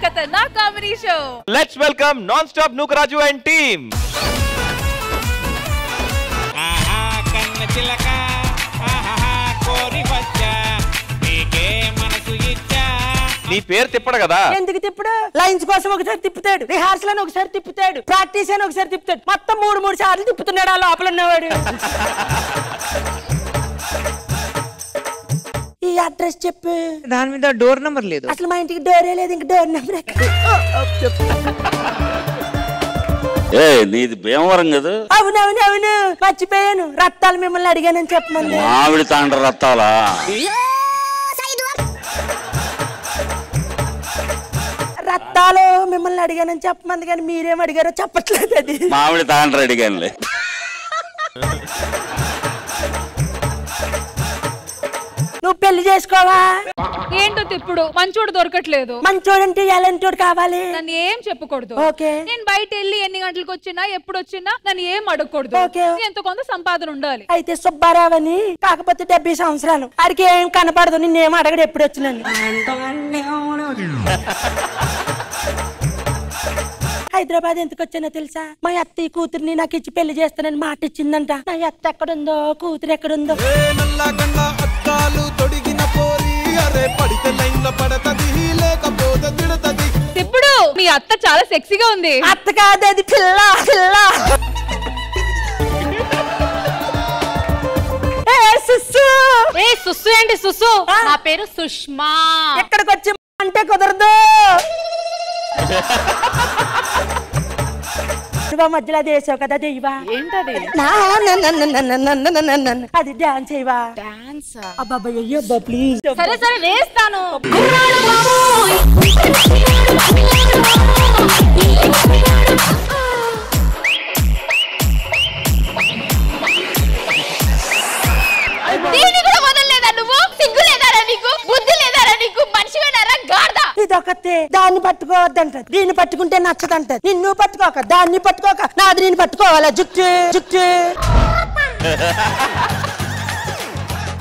खतरनाक comedy show. Let's welcome Non-Stop Nukaraju and team. కన్న చిలక కోరి వచ్చా నీకే మనసు ఇచ్చా. నీ పేరు తిప్పడు కదా? ఎందుకు తిప్పుడు? లైన్స్ కోసం ఒకసారి తిప్పుతాడు, రిహార్సల్ అని ఒకసారి తిప్పుతాడు, ప్రాక్టీస్ అని ఒకసారి తిప్పుతాడు, మొత్తం మూడు సార్లు తిప్పుతున్నాడు ఆ లోపల ఉన్నవాడు. ఈ అడ్రస్ చెప్పు. దాని మీద డోర్ నంబర్ లేదు. అసలు మా ఇంటికి డోరే లేదు, ఇంక డోర్ నెంబర్ నీది భీమవరం కదా? అవునవునవును మర్చిపోయాను. రత్తాలు మిమ్మల్ని అడిగానని చెప్పమంది. మామిడి తాండ్ర రత్తాలా? రత్తాలు మిమ్మల్ని అడిగానని చెప్పమంది, కానీ మీరేం అడిగారో చెప్పట్లేదు. అది మామిడి తాండ్ర అడిగానులే. నువ్వు పెళ్లి చేసుకోవా? ఏంటో తిప్పుడు మంచోడు దొరకట్లేదు. మంచోడంటే ఎలాంటోడు కావాలి? నన్ను ఏం చెప్పకూడదు. ఓకే. నేను బయట వెళ్ళి ఎన్ని గంటలకు వచ్చినా ఎప్పుడు వచ్చినా నన్ను ఏం అడగకూడదు. ఓకే. ఎంత కొంత సంపాదన ఉండాలి. అయితే సుబ్బారావు అని, కాకపోతే 70 సంవత్సరాలు, ఆడికి ఏం కనపడదు, నిన్నేం అడగడు ఎప్పుడు వచ్చినాను. హైదరాబాద్ ఎందుకు వచ్చానో తెలుసా? మా అత్తయ్య కూతుర్ని నాకు ఇచ్చి పెళ్లి చేస్తానని మాట ఇచ్చిందంట. నా అత్త ఎక్కడుందో, కూతురు ఎక్కడుందో. ఇప్పుడు మీ అత్త చాలా సెక్సీగా ఉంది. అత్త కాదు, అది పిల్ల పిల్ల. సుస్సు ఏంటి సుస్సు? నా పేరు సుష్మా. ఎక్కడికి వచ్చి అంటే కుదరదు. మధ్యలో అది వేసావు కదా దెయ్యవా? ఏంటది? అది డాన్స్ చేయవా? డాన్స్? అబ్బా ప్లీజ్. సరే సరే వేస్తాను. దీన్ని కూడా వదలలేదా నువ్వు? సిగ్గు లేదారా నీకు? బుద్ధి లేదారా నీకు? మనిషివేనారా గాడిద? ఇదొకతే. దాన్ని పట్టుకోవద్దంట, దీన్ని పట్టుకుంటే నచ్చదంట. నిన్ను పట్టుకోక, దాన్ని పట్టుకోక, నాది నేను పట్టుకోవాలా? జుట్టు జుట్టు.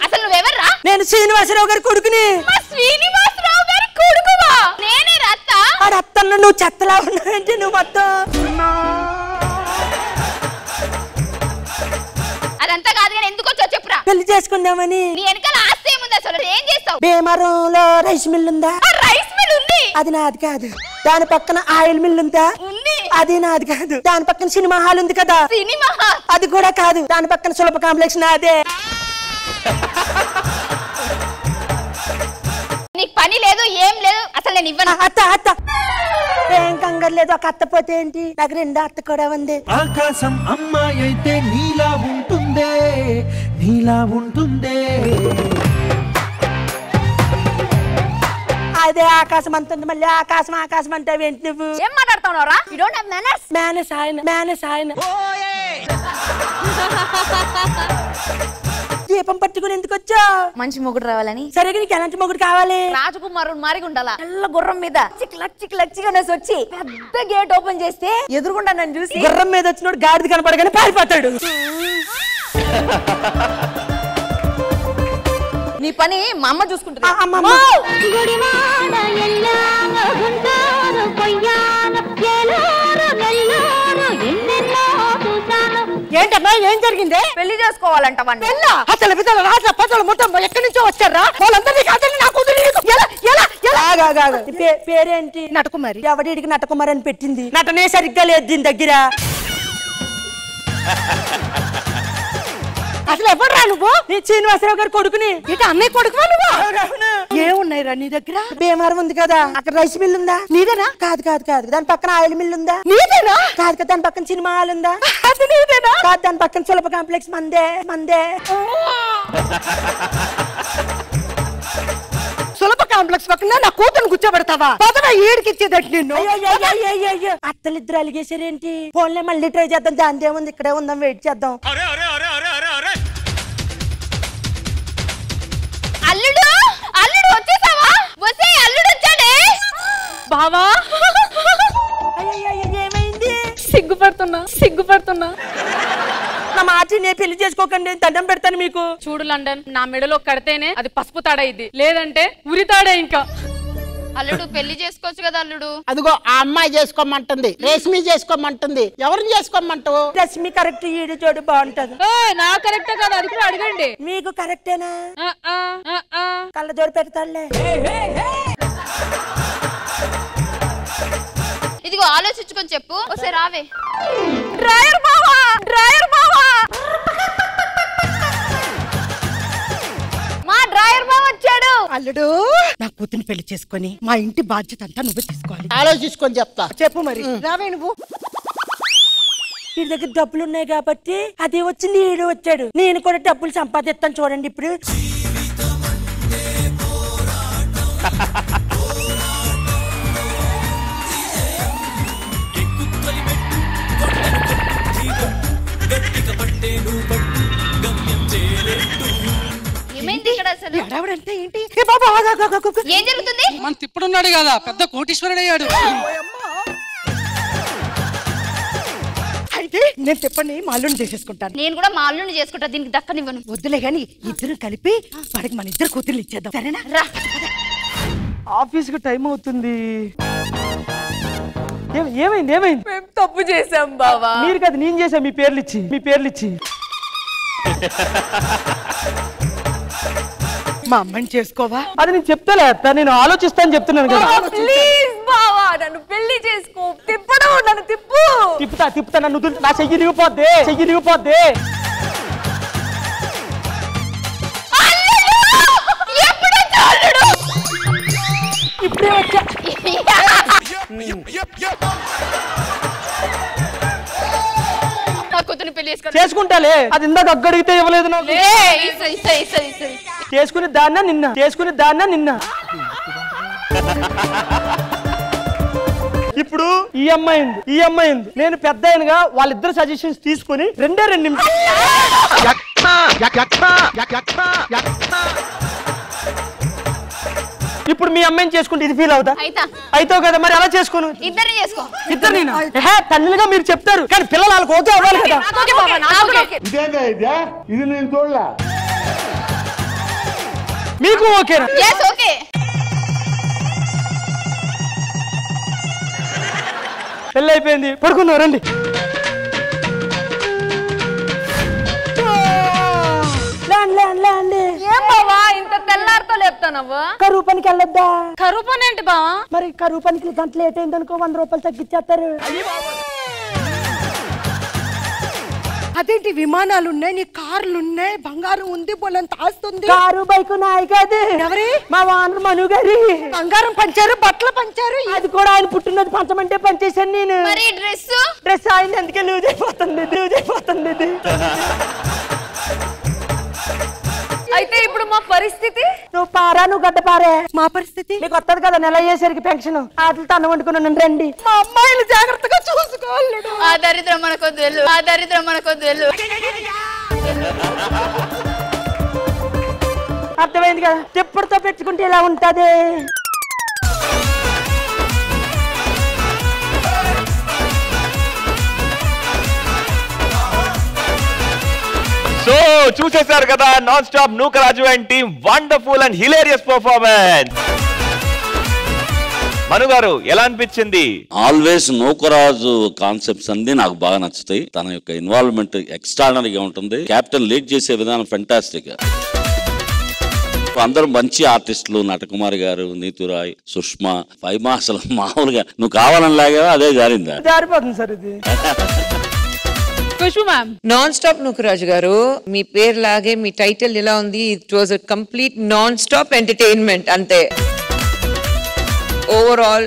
అసలు నువ్వెవర్రా? నేను శ్రీనివాసరావు గారి కొడుకుని. శ్రీనివాసరావు గారి కొడుకువా? నేనే రత్త. ఆ రత్తన్న నువ్వు చెత్తలా ఉన్నావంటే నువ్వు మొత్తం. అదంతా కాదు కానీ ఎందుకు వచ్చావు చెప్పురా. పెళ్లి చేసుకుందామని. నీ వెనకాల ఆస్తి ఏముంది అసలు? ఏం చేస్తావు? భీమవరంలో రైస్ మిల్ ఉందా? రైస్ మిల్ ఉంది. అది నాది కాదు. దాని పక్కన ఆయిల్ మిల్ ఉందా? ఉంది. అది నాది కాదు. దాని పక్కన సినిమా హాల్ ఉంది కదా? Cinema hall? అది కూడా కాదు. దాని పక్కన సులభ కాంప్లెక్స్ నాదే. నీకు పని లేదు, ఏం లేదు. అసలు నేను ఇవ్వను. అత్త అత్త ఏం కంగారు లేదు. ఒక అత్త పోతే ఏంటి, నాకు 2 అత్త కూడా ఉంది. ఆకాశం అమ్మాయి అయితే నీలా ఉంటుందే, నీలా ఉంటుందే. అదే ఆకాశం అంటుంది, మళ్ళీ ఆకాశం ఆకాశం అంటే ఏంటి నువ్వు? ఏం మాట్లాడుతున్నావురా? You don't have manners. Manners ఆయన దీపం పట్టుకుని ఎందుకు వచ్చావు? మంచి మొగుడు రావాలని. సరే నీకు ఎలాంటి మొగుడు కావాలి? రాజకుమారుడు మారిగా ఉండాలా? తెల్ల గుర్రం మీద చిక్లచ్చిగా వచ్చి పెద్ద గేట్ ఓపెన్ చేస్తే ఎదురుగుండా నన్ను చూసి గుర్రం మీద వచ్చినోడు గాడిద కనపడగానే పారిపోతాడు. నీ పని మా అమ్మ చూసుకుంటుంది. ఏంటమ్మా ఏం జరిగింది? పెళ్లి చేసుకోవాలంట వాడిని. అసలు విధాలు రాజా పదవులు మొత్తం ఎక్కడి నుంచో వచ్చారా? వాళ్ళందరినీ కాదని నాకు పేరేంటి? నటకుమారి. ఎవడికి నటకుమారి అని పెట్టింది? నటనే సరిగ్గా లేదు దీని దగ్గర. అసలు ఎవడరా నువ్వు? నీ శ్రీనివాసరావు గారి కొడుకుని. ఇటు అన్నయ్య కొడుకువా నువ్వు? ఏమున్నాయిరా నీ దగ్గర? భీమవరం ఉంది కదా, అక్కడ రైస్ మిల్ ఉందా? నీదేనా? కాదు కాదు కాదు. దాని పక్కన ఆయిల్ మిల్ ఉందా? నీదేనా? కాదు కదా. దాని పక్కన సినిమా హాల్ ఉందా? అది నీదేనా? కాదు. దాని పక్కన సులభ కాంప్లెక్స్ మందే. సులభ కాంప్లెక్స్ పక్కన నా కూతురు కూర్చోబెడతావా? పదవ ఏడికిచ్చేదట్టు నిన్ను. అత్తలిద్దరు అలిగేసారేంటి? ఫోన్లే మళ్ళీ ట్రై చేద్దాం. దాని ఏముంది, ఇక్కడే ఉందాం, వెయిట్ చేద్దాం. అల్లుడు అల్లుడు వచ్చేసావా? బావా ఏమైంది? సిగ్గుపడుతున్నా నా మాట నేను పెళ్లి చేసుకోకండి, దండం పెడతాను మీకు. చూడు లండన్, నా మెడలో కడితేనే అది పసుపు తాడైంది, లేదంటే ఉరి తాడే. ఇంకా అల్లుడు పెళ్లి చేసుకోవచ్చు కదా అల్లుడు. అదిగో ఆ అమ్మాయి చేసుకోమంటుంది, రేష్మి చేసుకోమంటుంది. ఎవరిని చేసుకోమంటావు? రష్మి కరెక్ట్, ఈడు చోటు బాగుంటది. నా కరెక్టే కదా, అది కూడా అడగండి. మీకు కరెక్టేనా? కళ్ళ జోడు పెడతాడులే. ఇదిగో ఆలోచించుకొని చెప్పు. ఒకసారి రావే. డ్రైవర్ బావా, డ్రైవర్ బావా, మా డ్రైవర్ బావ వచ్చాడు. అల్లుడు, నా కూతుని పెళ్లి చేసుకొని మా ఇంటి బాధ్యత అంతా నువ్వు తీసుకోవాలి. ఆలోచించుకొని చెప్తా. చెప్పు మరి. రావే నువ్వు. వీడి దగ్గర డబ్బులు ఉన్నాయి కాబట్టి అది వచ్చింది, ఈడు వచ్చాడు. నేను కూడా డబ్బులు సంపాదిస్తాను చూడండి ఇప్పుడు. ఏమైంది ఇక్కడ అసలు? ఎడవడంటే ఏంటి? ఏం జరుగుతుంది? మన తిప్పుడున్నాడు కదా, పెద్ద కోటీశ్వరుడు అయ్యాడు. అయితే నేను చెప్పండి, మా అల్లుని చేసేసుకుంటాను. నేను కూడా మా అల్లుని చేసుకుంటా, దీనికి దక్కనివ్వను. వద్దులే గాని ఇద్దరు కలిపి వాడికి మన ఇద్దరు కూతుర్లు ఇచ్చేద్దాం, సరేనా? రా. ఆఫీస్ కు టైం అవుతుంది. ఏమైంది? మేము తప్పు చేసాం బావా. మీరు కదా, నేను చేసా. మీ పేర్లు ఇచ్చి మా అమ్మని చేసుకోవా? అది నేను చెప్తాలే అత్త, నేను ఆలోచిస్తాను చెప్తున్నాను కదా. ప్లీజ్ బావా, నన్ను పెళ్లి చేసుకో. తిప్పడు, నన్ను తిప్పుతా నన్ను. నా చెయ్యి దిగిపోద్ది. ఇప్పుడే వచ్చా. నా కూతురు పెళ్లి చేసుకుంటాలే. అది ఇందాక అగ్గడిగితే ఇవ్వలేదు నాకు. చేసుకుని దాన్నా నిన్న. ఇప్పుడు ఈ అమ్మాయింది. నేను పెద్ద అయినగా వాళ్ళిద్దరు సజెషన్స్ తీసుకుని 2 నిమిషాలు. ఇప్పుడు మీ అమ్మాయిని చేసుకుంటే ఇది ఫీల్ అవుతా? అవుతావు కదా, మరి అలా చేసుకోను. ఇద్దరిని చేసుకో. ఇద్దరిని తల్లిగా మీరు చెప్తారు, కానీ పిల్లలు వాళ్ళకి ఓకే అవ్వాలి కదా. ఇది నేను చూడలే. మీకు ఓకేనా? ఓకే. పెళ్ళి అయిపోయింది, పడుకున్నావు, రండి. ఏం బావా ఇంత తెల్లారితో లేపుతానవ్వు? కరువు పనికి వెళ్ళొద్దా? కరువు పని ఏంటి బావా? మరి కరువు పనికి గంట లేట్ అయింది అనుకో, 100 రూపాయలు తగ్గించేస్తారు. అదేంటి, విమానాలు ఉన్నాయి, నీ కార్లు ఉన్నాయి, బంగారం ఉంది, పొలంత ఆస్తుంది. కారు బైక్ నాయి కాదు. ఎవరి? మా వానరు మను గారి. బంగారం పంచారు, బట్టలు పంచారు. అది కూడా ఆయన పుట్టినది పంచమంటే పంచేశాను నేను. మరి డ్రెస్ ఆయన అందుకే లూజ్ అయిపోతుంది. అయితే ఇప్పుడు మా పరిస్థితి? నువ్వు పారా, నువ్వు గడ్డ పారే. మా పరిస్థితి మీకు వస్తుంది కదా, నెల అయ్యేసరికి పెన్షన్. ఆటలతో అన్నం వండుకున్నాను, రండి. మా అమ్మాయిలు జాగ్రత్తగా చూసుకోవాలి. ఆ దరిద్రం మనకొద్దు వెళ్ళు. అర్థమైంది కదా, చెప్పుడుతో పెట్టుకుంటే ఇలా ఉంటది. సో చూసేశారు కదా, non stop Nookaraju and team wonderful and hilarious performance. Manu garu ఎలా అనిపించింది? ఆల్వేస్ నూకరాజు కాన్సెప్ట్స్ అన్ని నాకు బాగా నచ్చుతాయి. తన యొక్క ఇన్వాల్వ్మెంట్ ఎక్స్ట్రాడనరీగా ఉంటుంది. కెప్టెన్ లీడ్ చేసే విధానం ఫెంటాస్టిక్. అందరూ మంచి ఆర్టిస్టులు, నటకుమారి గారు, నీతురాయ్, సుష్మా, ఫైమా. అసలు మామూలుగా నువ్వు కావాలని లాగా అదే జారిందా? జారిపోతుంది సార్ ఇది. నాన్ స్టాప్ నూకరాజు గారు, మీ పేరు లాగే మీ టైటిల్ ఇలా ఉంది. It was a complete non stop entertainment అంతే. ఓవరాల్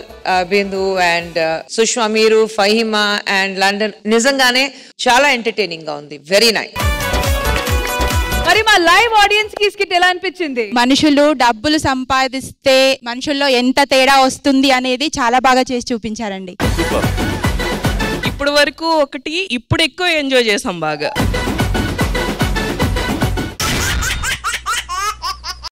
బిందు అండ్ సుష్మా, మీరు, ఫహిమా అండ్ లండన్ నిజంగానే చాలా ఎంటర్టైనింగ్ గా ఉంది. Very nice. మరి మా లైవ్ ఆడియన్స్ కి స్కిట్ ఎలా అనిపించింది? మనుషులు డబ్బులు సంపాదిస్తే మనుషుల్లో ఎంత తేడా వస్తుంది అనేది చాలా బాగా చేసి చూపించారండి. ఇప్పుడు వరకు ఒకటి, ఇప్పుడు ఎక్కువ ఎంజాయ్ చేసాం బాగా.